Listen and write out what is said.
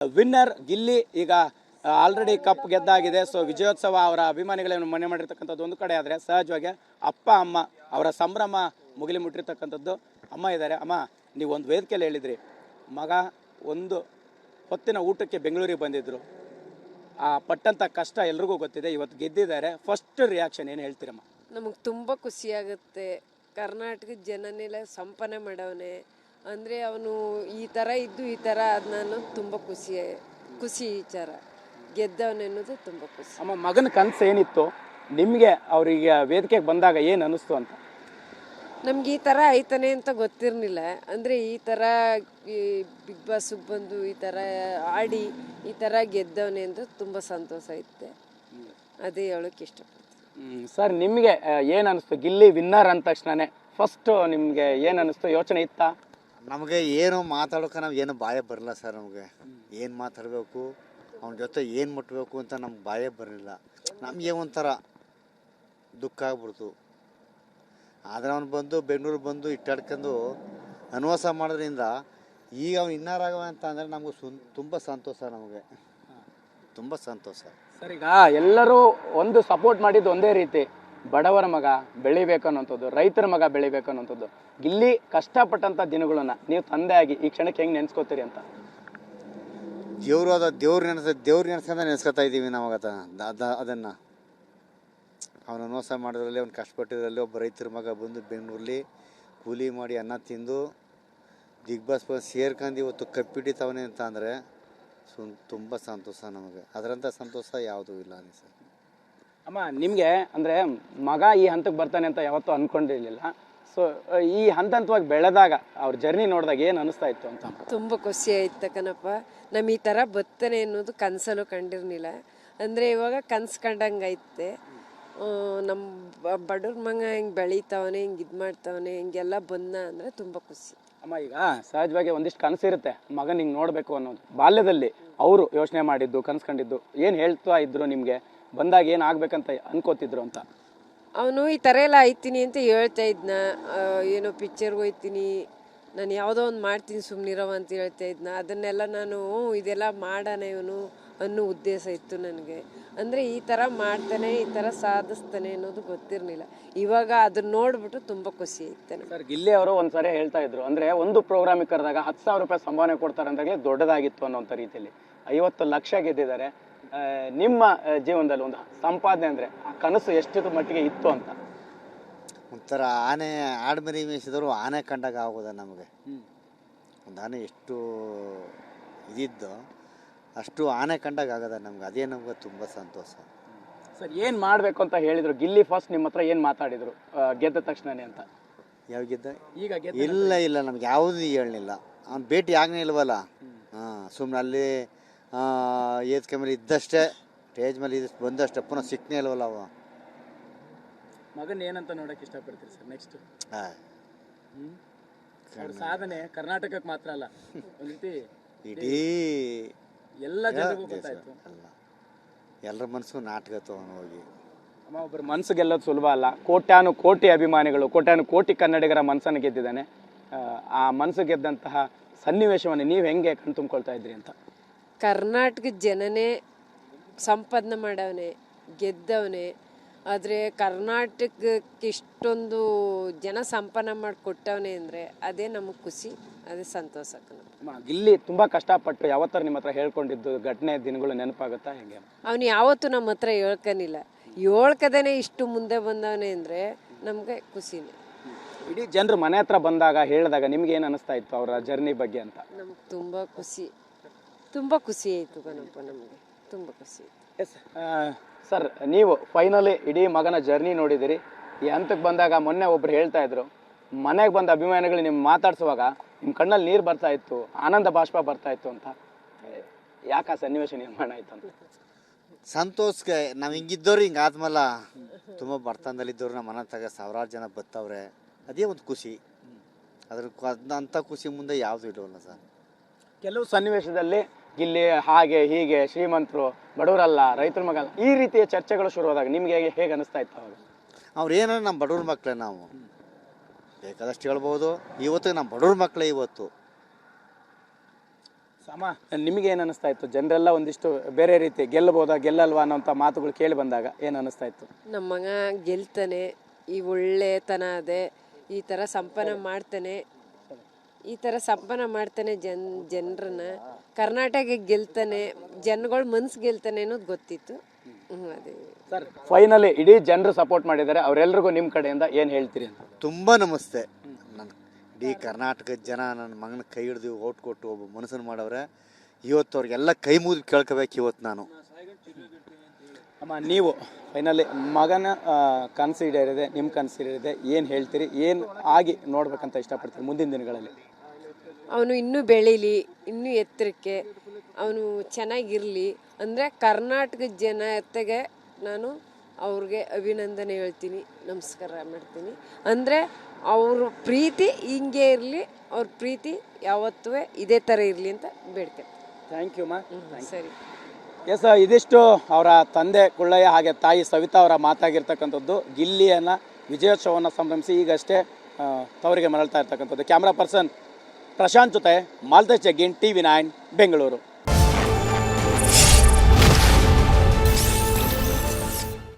Winner Gilli ಈಗ already cup ಗೆದ್ದಾಗಿದೆ. So ವಿಜಯೋತ್ಸವ ಅವರ ಅಭಿಮಾನಿಗಳನ್ನು ಮನೆ ಮಾಡಿರ್ತಕ್ಕಂಥದ್ದು ಒಂದು ಕಡೆ ಆದರೆ ಸಹಜವಾಗಿ ಅಪ್ಪ ಅಮ್ಮ ಅವರ ಸಂಭ್ರಮ ಮುಗಿಲಿ ಮುಟ್ಟಿರ್ತಕ್ಕಂಥದ್ದು. ಅಮ್ಮ ಇದ್ದಾರೆ. ಅಮ್ಮ, ನೀವು ಒಂದು ವೇದಿಕೆಯಲ್ಲಿ ಹೇಳಿದ್ರಿ ಮಗ ಒಂದು ಹೊತ್ತಿನ ಊಟಕ್ಕೆ ಬೆಂಗಳೂರಿಗೆ ಬಂದಿದ್ರು, ಆ ಪಟ್ಟಂಥ ಕಷ್ಟ ಎಲ್ರಿಗೂ ಗೊತ್ತಿದೆ. ಇವತ್ತು ಗೆದ್ದಿದ್ದಾರೆ. ಫಸ್ಟ್ ರಿಯಾಕ್ಷನ್ ಏನು ಹೇಳ್ತೀರಮ್ಮ? ನಮಗೆ ತುಂಬ ಖುಷಿಯಾಗುತ್ತೆ. ಕರ್ನಾಟಕದ ಜನನೆಲ್ಲ ಸಂಪನ್ನ ಮಾಡವನೆ ಅಂದರೆ ಅವನು ಈ ಥರ ಇದ್ದು ಈ ಥರ ಅದು ನಾನು ತುಂಬ ಖುಷಿ ವಿಚಾರ. ಗೆದ್ದವನೆ ಅನ್ನೋದು ತುಂಬ ಖುಷಿ. ಅಮ್ಮ, ಮಗನ ಕನಸು ಏನಿತ್ತು ನಿಮಗೆ ಅವರಿಗೆ ವೇದಿಕೆಗೆ ಬಂದಾಗ ಏನು ಅನ್ನಿಸ್ತು ಅಂತ? ನಮ್ಗೆ ಈ ಥರ ಆಯ್ತಾನೆ ಅಂತ ಗೊತ್ತಿರಲಿಲ್ಲ. ಅಂದರೆ ಈ ಥರ ಬಿಗ್ ಬಾಸಿಗೆ ಬಂದು ಈ ಥರ ಆಡಿ ಈ ಥರ ಗೆದ್ದವನೆ ಅಂತ ತುಂಬ ಸಂತೋಷ ಐತೆ. ಅದೇ ಹೇಳೋಕ್ಕೆ ಇಷ್ಟಪಡ್ತೀನಿ. ಸರ್, ನಿಮಗೆ ಏನು ಅನ್ನಿಸ್ತು ಗಿಲ್ಲಿ ವಿನ್ನರ್ ಅಂದ ತಕ್ಷಣನೇ ಫಸ್ಟ್ ನಿಮಗೆ ಏನು ಅನ್ನಿಸ್ತು? ಯೋಚನೆ ಇತ್ತಾ? ನಮಗೆ ಏನು ಮಾತಾಡೋಕೆ ನಾವು ಏನು ಬಾಯ ಬರಲ್ಲ ಸರ್. ನಮಗೆ ಏನು ಮಾತಾಡಬೇಕು, ಅವನ ಜೊತೆ ಏನು ಮುಟ್ಟಬೇಕು ಅಂತ ನಮ್ಗೆ ಬಾಯೇ ಬರಲಿಲ್ಲ. ನಮಗೆ ಒಂಥರ ದುಃಖ ಆಗ್ಬಿಡ್ತು. ಆದರೆ ಅವನು ಬಂದು ಬೆಂಗಳೂರು ಬಂದು ಇಟ್ಟಾಡ್ಕೊಂಡು ಅನ್ವಾಸ ಮಾಡೋದ್ರಿಂದ ಈಗ ಅವ್ನು ಇನ್ನಾರಾಗವ ಅಂತ ಅಂದರೆ ನಮಗೂ ತುಂಬ ಸಂತೋಷ. ನಮಗೆ ತುಂಬ ಸಂತೋಷ ಸರ್. ಈಗ ಎಲ್ಲರೂ ಒಂದು ಸಪೋರ್ಟ್ ಮಾಡಿದ್ದು ಒಂದೇ ರೀತಿ, ಬಡವರ ಮಗ ಬೆಳಿಬೇಕು ಅನ್ನೋಂಥದ್ದು, ರೈತರ ಮಗ ಬೆಳಿಬೇಕು ಅನ್ನೋಂಥದ್ದು. ಗಿಲ್ಲಿ ಕಷ್ಟಪಟ್ಟಂಥ ದಿನಗಳನ್ನ ನೀವು ತಂದೆಯಾಗಿ ಈ ಕ್ಷಣಕ್ಕೆ ಹೆಂಗೆ ನೆನೆಸ್ಕೋತೀರಿ ಅಂತ? ದೇವ್ರು ನೆನೆಸ್ಕೊಂಡ ನೆನೆಸ್ಕೊತಾ ಇದ್ದೀವಿ ನಾವು ಅದನ್ನು. ಅವನು ಮೋಸ ಮಾಡೋದ್ರಲ್ಲಿ, ಅವ್ನು ಕಷ್ಟಪಟ್ಟಿದ್ರಲ್ಲಿ ಒಬ್ಬ ರೈತರ ಮಗ ಬಂದು ಬೆಂಗಳೂರಲ್ಲಿ ಕೂಲಿ ಮಾಡಿ ಅನ್ನ ತಿಂದು ಬಿಗ್ ಬಾಸ್ ಸೇರ್ಕೊಂಡು ಇವತ್ತು ಕಪ್ಪಿಟ್ಟಿತವನೆ ಅಂತ ಅಂದರೆ ತುಂಬ ಸಂತೋಷ ನಮಗೆ. ಅದರಂಥ ಸಂತೋಷ ಯಾವುದೂ ಇಲ್ಲ ಸರ್. ಅಮ್ಮ, ನಿಮಗೆ ಅಂದರೆ ಮಗ ಈ ಹಂತಕ್ಕೆ ಬರ್ತಾನೆ ಅಂತ ಯಾವತ್ತೂ ಅಂದ್ಕೊಂಡಿರಲಿಲ್ಲ. ಸೊ ಈ ಹಂತವಾಗಿ ಬೆಳೆದಾಗ ಅವ್ರ ಜರ್ನಿ ನೋಡಿದಾಗ ಏನು ಅನಿಸ್ತಾ ಇತ್ತು ಅಂತ? ತುಂಬ ಖುಷಿ ಆಯ್ತು ಕಣಪ್ಪ. ನಮ್ಮ ಈ ಥರ ಬರ್ತಾನೆ ಅನ್ನೋದು ಕನಸಲ್ಲೂ ಕಂಡಿರಲಿಲ್ಲ. ಅಂದರೆ ಇವಾಗ ಕನಸು ಕಂಡಂಗೆ ಐತೆ. ನಮ್ಮ ಬಡವ್ರ ಮಗ ಹಿಂಗೆ ಬೆಳೀತಾವನೆ, ಹಿಂಗೆ ಇದು ಮಾಡ್ತಾವನೆ, ಹಿಂಗೆಲ್ಲ ಬಂದ ಅಂದರೆ ತುಂಬ ಖುಷಿ. ಅಮ್ಮ, ಈಗ ಸಹಜವಾಗಿ ಒಂದಿಷ್ಟು ಕನಸಿರುತ್ತೆ ಮಗನ ಹಿಂಗೆ ನೋಡಬೇಕು ಅನ್ನೋದು. ಬಾಲ್ಯದಲ್ಲಿ ಅವರು ಯೋಚನೆ ಮಾಡಿದ್ದು, ಕನಸು ಕಂಡಿದ್ದು ಏನು ಹೇಳ್ತಾ ಇದ್ರು ನಿಮಗೆ? ಬಂದಾಗ ಏನು ಆಗ್ಬೇಕಂತ ಅನ್ಕೋತಿದ್ರು ಅಂತ? ಅವನು ಈ ಥರ ಎಲ್ಲ ಆಯ್ತೀನಿ ಅಂತ ಹೇಳ್ತಾ ಇದ್ನ. ಏನೋ ಪಿಕ್ಚರ್ಗೆ ಹೋಯ್ತೀನಿ, ನಾನು ಯಾವುದೋ ಒಂದು ಮಾಡ್ತೀನಿ ಸುಮ್ಮನಿರವ ಅಂತ ಹೇಳ್ತಾ ಇದ್ನ. ಅದನ್ನೆಲ್ಲ ನಾನು ಇದೆಲ್ಲ ಮಾಡೋಣ ಇವನು ಅನ್ನೋ ಉದ್ದೇಶ ಇತ್ತು ನನಗೆ. ಅಂದರೆ ಈ ಥರ ಮಾಡ್ತಾನೆ, ಈ ಥರ ಸಾಧಿಸ್ತಾನೆ ಅನ್ನೋದು ಗೊತ್ತಿರಲಿಲ್ಲ. ಇವಾಗ ಅದನ್ನ ನೋಡ್ಬಿಟ್ಟು ತುಂಬ ಖುಷಿ ಆಯ್ತಾನೆ. ಸರ್, ಗಿಲ್ಲಿ ಅವರು ಒಂದ್ಸರಿ ಹೇಳ್ತಾ ಇದ್ರು, ಅಂದರೆ ಒಂದು ಪ್ರೋಗ್ರಾಮಿಗೆ ಕರೆದಾಗ 10,000 ರೂಪಾಯಿ ಸಂಭಾವನೆ ಕೊಡ್ತಾರೆ ಅಂದಾಗಲೇ ದೊಡ್ಡದಾಗಿತ್ತು ಅನ್ನೋಂಥ ರೀತಿಯಲ್ಲಿ 50 ಲಕ್ಷ ಗೆದ್ದಿದ್ದಾರೆ. ನಿಮ್ಮ ಜೀವನದಲ್ಲಿ ಒಂದು ಸಂಪಾದನೆ ಅಂದರೆ ಆ ಕನಸು ಎಷ್ಟು ಮಟ್ಟಿಗೆ ಇತ್ತು ಅಂತ? ಒಂಥರ ಆನೆ ಆಡ್ಮರಿ ಮೇಯಿಸಿದವರು ಆನೆ ಕಂಡಾಗ ಆಗೋದ ನಮಗೆ. ಒಂದು ಆನೆ ಎಷ್ಟು ಇದಿದ್ದು ಅಷ್ಟು ಆನೆ ಕಂಡಾಗ ಆಗದ ನಮ್ಗೆ. ಅದೇ ನಮ್ಗೆ ತುಂಬ ಸಂತೋಷ. ಸರ್, ಏನು ಮಾಡಬೇಕು ಅಂತ ಹೇಳಿದ್ರು ಗಿಲ್ಲಿ? ಫಸ್ಟ್ ನಿಮ್ಮ ಹತ್ರ ಏನು ಮಾತಾಡಿದ್ರು ಗೆದ್ದ ತಕ್ಷಣನೇ ಅಂತ? ಯಾವ ಗೆದ್ದ? ಈಗ ಇಲ್ಲ ನಮ್ಗೆ ಯಾವುದೂ ಹೇಳಲಿಲ್ಲ. ಅವ್ನು ಭೇಟಿ ಆಗನೇ ಇಲ್ವಲ್ಲ. ಸುಮ್ಮನೆ ಅಲ್ಲಿ ಏದ್ಕೆ ಮೇಲೆ ಇದ್ದಷ್ಟೇ, ಸ್ಟೇಜ್ ಮೇಲೆ ಬಂದಷ್ಟೇ, ಪುನಃ ಸಿಕ್ಕನೇ ಇಲ್ವಲ್ಲ ಅವ. ಮಗನ ಏನಂತ ನೋಡಕ್ಕೆ ಇಷ್ಟಪಡ್ತೀರಿ ಸರ್ ನೆಕ್ಸ್ಟ್? ಸಾಧನೆ ಕರ್ನಾಟಕಕ್ಕೆ ಮಾತ್ರ ಅಲ್ಲ, ಒಂದು ರೀತಿ ಇಡೀ ಎಲ್ಲ ಜನರಿಗೂ ಗೊತ್ತಾಯ್ತು. ಅಲ್ಲ, ಎಲ್ಲರ ಮನಸ್ಸು ನಾಟಕ ತಗೊಂಡು ಹೋಗಿ. ಅಮ್ಮ, ಒಬ್ಬರು ಮನಸ್ಸು ಗೆಲ್ಲೋದು ಸುಲಭ ಅಲ್ಲ. ಕೋಟ್ಯಾನು ಕೋಟಿ ಅಭಿಮಾನಿಗಳು, ಕೋಟ್ಯಾನು ಕೋಟಿ ಕನ್ನಡಿಗರ ಮನಸ್ಸನ್ನು ಗೆದ್ದಿದ್ದಾನೆ. ಆ ಮನಸ್ಸು ಗೆದ್ದಂತಹ ಸನ್ನಿವೇಶವನ್ನು ನೀವು ಹೆಂಗೆ ಕಣ್ತುಂಬ್ಕೊಳ್ತಾ ಇದ್ರಿ ಅಂತ? ಕರ್ನಾಟಕದ ಜನನೇ ಸಂಪಾದನೆ ಮಾಡವನೆ, ಗೆದ್ದವನೆ. ಆದರೆ ಕರ್ನಾಟಕಕ್ಕೆ ಇಷ್ಟೊಂದು ಜನ ಸಂಪಾದನೆ ಮಾಡಿ ಕೊಟ್ಟವನೆ ಅಂದರೆ ಅದೇ ನಮಗೆ ಖುಷಿ, ಅದೇ ಸಂತೋಷ. ಗಿಲ್ಲಿ ತುಂಬ ಕಷ್ಟಪಟ್ಟು ಯಾವತ್ತಾರು ನಿಮ್ಮ ಹತ್ರ ಹೇಳ್ಕೊಂಡಿದ್ದು ಘಟನೆ ದಿನಗಳು ನೆನಪಾಗುತ್ತಾ ಹೆಂಗೆ? ಅವನು ಯಾವತ್ತೂ ನಮ್ಮ ಹತ್ರ ಹೇಳ್ಕನಿಲ್ಲ. ಹೇಳ್ಕದೇನೆ ಇಷ್ಟು ಮುಂದೆ ಬಂದವನೇ ಅಂದರೆ ನಮಗೆ ಖುಷಿನೇ. ಇಡೀ ಜನರು ಮನೆ ಹತ್ರ ಬಂದಾಗ ಹೇಳಿದಾಗ ನಿಮ್ಗೆ ಏನು ಅನಿಸ್ತಾ ಇತ್ತು ಅವರ ಜರ್ನಿ ಬಗ್ಗೆ ಅಂತ? ನಮ್ಗೆ ತುಂಬ ಖುಷಿ ಆಯಿತು ಕಣಪ್ಪ. ನಮಗೆ ತುಂಬ ಖುಷಿ ಆಯಿತು. ಎಸ್ ಸರ್, ನೀವು ಫೈನಲಿ ಇಡೀ ಮಗನ ಜರ್ನಿ ನೋಡಿದಿರಿ. ಈ ಹಂತಕ್ಕೆ ಬಂದಾಗ ಮೊನ್ನೆ ಒಬ್ರು ಹೇಳ್ತಾ ಇದ್ರು, ಮನೆಗೆ ಬಂದ ಅಭಿಮಾನಿಗಳು ನಿಮ್ಮ ಮಾತಾಡ್ಸುವಾಗ ನಿಮ್ಮ ಕಣ್ಣಲ್ಲಿ ನೀರು ಬರ್ತಾ ಇತ್ತು, ಆನಂದ ಬಾಷ್ಪ ಬರ್ತಾ ಇತ್ತು ಅಂತ. ಯಾಕೆ ಆ ಸನ್ನಿವೇಶ ನಿರ್ಮಾಣ ಆಯ್ತು ಅಂತ? ಸಂತೋಷಕ್ಕೆ ನಾವು ಹಿಂಗಿದ್ದವ್ರು ಹಿಂಗೆ ಆದ್ಮೇಲೆ ತುಂಬ ಬಡತನದಲ್ಲಿದ್ದವ್ರು ನಮ್ಮ ಮನೆ ತಗ ಸಾವಿರಾರು ಜನ ಬತ್ತವ್ರೆ. ಅದೇ ಒಂದು ಖುಷಿ. ಅಂಥ ಖುಷಿ ಮುಂದೆ ಯಾವುದು ಇಡೋಲ್ಲ ಸರ್. ಕೆಲವು ಸನ್ನಿವೇಶದಲ್ಲಿ ಗಿಲ್ಲಿ ಹಾಗೆ ಹೀಗೆ ಶ್ರೀಮಂತರು ಬಡವರಲ್ಲ, ರೈತರ ಮಗ, ಈ ರೀತಿಯ ಚರ್ಚೆಗಳು ಶುರುವಾದಾಗ ನಿಮ್ಗೆ ಹೇಗೆ ಅನಿಸ್ತಾ ಇತ್ತು ಅವಾಗ? ಅವ್ರೇನೋ ನಮ್ಮ ಬಡವ್ರ ಮಕ್ಕಳೇ, ನಾವು ಬೇಕಾದಷ್ಟು ಹೇಳ್ಬೋದು. ಇವತ್ತು ನಮ್ಮ ಬಡವ್ರ ಮಕ್ಕಳೇ ಇವತ್ತು ಅಮ್ಮ ನಿಮಗೆ ಏನು ಅನಿಸ್ತಾ ಇತ್ತು? ಜನರೆಲ್ಲ ಒಂದಿಷ್ಟು ಬೇರೆ ರೀತಿ ಗೆಲ್ಲಬಹುದಾ ಗೆಲ್ಲಲ್ವಾ ಅನ್ನೋಂಥ ಮಾತುಗಳು ಕೇಳಿ ಬಂದಾಗ ಏನು ಅನಿಸ್ತಾ ಇತ್ತು? ನಮ್ಮ ಮಗ ಗೆಲ್ತಾನೆ, ಈ ಒಳ್ಳೆತನ ಅದೇ, ಈ ಥರ ಸಂಪಾದನೆ ಮಾಡ್ತಾನೆ, ಜನರನ್ನ, ಕರ್ನಾಟಕ ಗೆಲ್ತಾನೆ, ಜನಗಳ ಮನ್ಸು ಗೆಲ್ತಾನೆ ಅನ್ನೋದು ಗೊತ್ತಿತ್ತು. ಅದೇ ಸರ್, ಫೈನಲಿ ಇಡೀ ಜನರು ಸಪೋರ್ಟ್ ಮಾಡಿದ್ದಾರೆ, ಅವರೆಲ್ಲರಿಗೂ ನಿಮ್ಮ ಕಡೆಯಿಂದ ಏನು ಹೇಳ್ತೀರಿ ಅಂತ? ತುಂಬ ನಮಸ್ತೆ. ನನ್ನ ಇಡೀ ಕರ್ನಾಟಕದ ಜನ ನನ್ನ ಮಗನ ಕೈ ಹಿಡಿದು ಓಟ್ ಕೊಟ್ಟು ಒಬ್ಬ ಮನಸ್ಸನ್ನು ಮಾಡವ್ರೆ. ಇವತ್ತು ಅವ್ರಿಗೆಲ್ಲ ಕೈ ಮುಗಿದು ಕೇಳ್ಕೋಬೇಕು ಇವತ್ತು ನಾನು. ಅಮ್ಮ, ನೀವು ಫೈನಲಿ ಮಗನ ಕನ್ಸಿಡರ್ ನಿಮ್ಮ ಕನ್ಸಿಡರ್ ಏನು ಹೇಳ್ತೀರಿ? ಏನು ಆಗಿ ನೋಡ್ಬೇಕಂತ ಇಷ್ಟಪಡ್ತೀರಿ ಮುಂದಿನ ದಿನಗಳಲ್ಲಿ? ಅವನು ಇನ್ನೂ ಬೆಳೀಲಿ, ಇನ್ನೂ ಎತ್ತರಕ್ಕೆ ಅವನು ಚೆನ್ನಾಗಿರಲಿ ಅಂದರೆ ಕರ್ನಾಟಕದ ಜನತೆಗೆ ನಾನು ಅವ್ರಿಗೆ ಅಭಿನಂದನೆ ಹೇಳ್ತೀನಿ, ನಮಸ್ಕಾರ ಮಾಡ್ತೀನಿ. ಅಂದರೆ ಅವ್ರ ಪ್ರೀತಿ ಹಿಂಗೆ ಇರಲಿ, ಅವ್ರ ಪ್ರೀತಿ ಯಾವತ್ತೂ ಇದೇ ಥರ ಇರಲಿ ಅಂತ ಬೇಡ್ತೀನಿ. ಥ್ಯಾಂಕ್ ಯು ಮಾ. ಸರಿ. ಎಸ್, ಇದಿಷ್ಟು ಅವರ ತಂದೆ ಕುಳ್ಳಯ್ಯ ಹಾಗೆ ತಾಯಿ ಸವಿತಾ ಅವರ ಮಾತಾಗಿರ್ತಕ್ಕಂಥದ್ದು. ಗಿಲ್ಲಿಯನ್ನು ವಿಜಯೋತ್ಸವವನ್ನು ಸಂಭ್ರಮಿಸಿ ಈಗಷ್ಟೇ ತವರಿಗೆ ಮರಳ್ತಾ ಇರ್ತಕ್ಕಂಥದ್ದು. ಕ್ಯಾಮ್ರಾ ಪರ್ಸನ್ ಪ್ರಶಾಂತ್ ಜೊತೆ ಮಾಲ್ತೇಶ್ ಜಗ್ಗಿನ್, TV9 ಬೆಂಗಳೂರು.